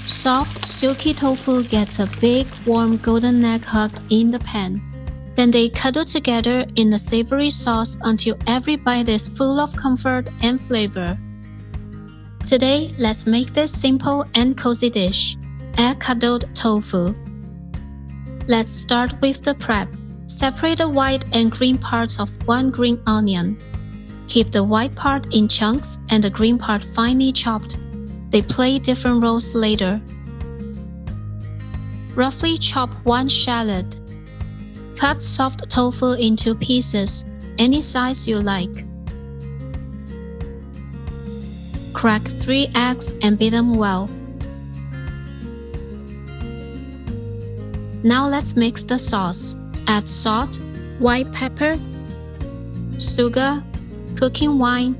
Soft, silky tofu gets a big, warm golden egg hug in the pan. Then they cuddle together in a savory sauce until every bite is full of comfort and flavor. Today, let's make this simple and cozy dish, egg-cuddled tofu. Let's start with the prep. Separate the white and green parts of one green onion. Keep the white part in chunks and the green part finely chopped. They play different roles later. Roughly chop one shallot. Cut soft tofu into pieces, any size you like. Crack 3 eggs and beat them well. Now let's mix the sauce. Add salt, white pepper, sugar, cooking wine,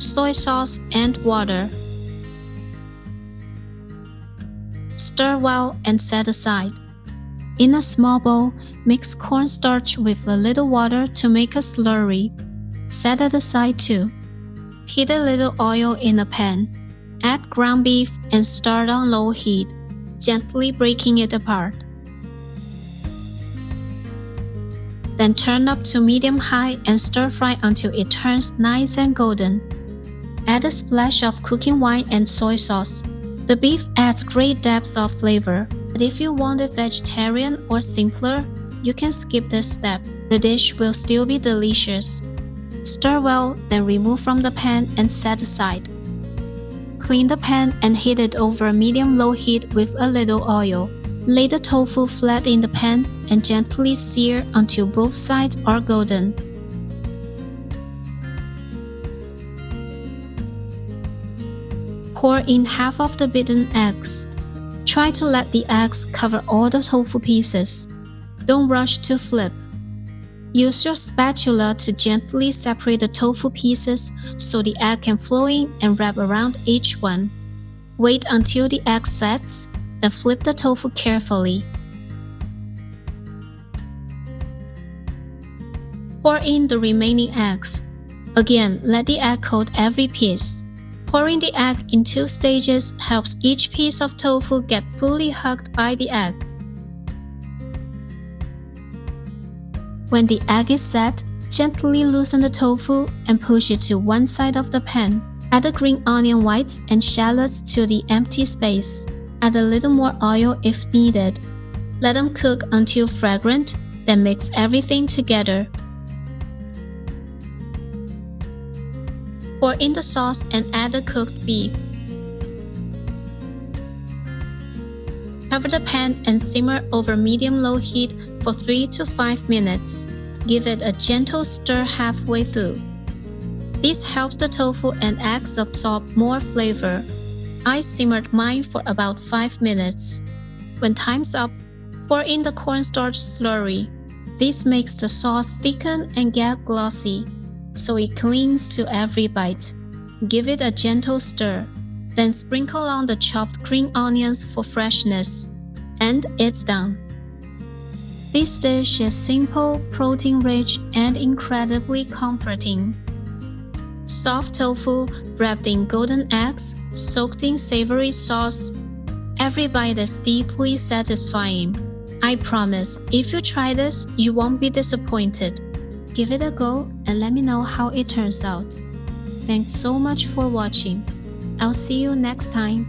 soy sauce, and water. Stir well and set aside. In a small bowl, mix cornstarch with a little water to make a slurry. Set it aside too. Heat a little oil in a pan. Add ground beef and start on low heat, gently breaking it apart. Then turn up to medium-high and stir-fry until it turns nice and golden. Add a splash of cooking wine and soy sauce. The beef adds great depth of flavor, but if you want it vegetarian or simpler, you can skip this step. The dish will still be delicious. Stir well, then remove from the pan and set aside. Clean the pan and heat it over medium-low heat with a little oil. Lay the tofu flat in the pan and gently sear until both sides are golden. Pour in half of the beaten eggs. Try to let the eggs cover all the tofu pieces. Don't rush to flip. Use your spatula to gently separate the tofu pieces so the egg can flow in and wrap around each one. Wait until the egg sets, then flip the tofu carefully. Pour in the remaining eggs. Again, let the egg coat every piece. Pouring the egg in 2 stages helps each piece of tofu get fully hugged by the egg. When the egg is set, gently loosen the tofu and push it to one side of the pan. Add the green onion whites and shallots to the empty space. Add a little more oil if needed. Let them cook until fragrant, then mix everything together. Pour in the sauce and add the cooked beef. Cover the pan and simmer over medium-low heat for 3 to 5 minutes. Give it a gentle stir halfway through. This helps the tofu and eggs absorb more flavor. I simmered mine for about 5 minutes. When time's up, pour in the cornstarch slurry. This makes the sauce thicken and get glossy, so it clings to every bite. Give it a gentle stir. Then sprinkle on the chopped green onions for freshness. And it's done. This dish is simple, protein-rich, and incredibly comforting. Soft tofu wrapped in golden eggs, soaked in savory sauce. Every bite is deeply satisfying. I promise, if you try this, you won't be disappointed. Give it a go and let me know how it turns out. Thanks so much for watching. I'll see you next time.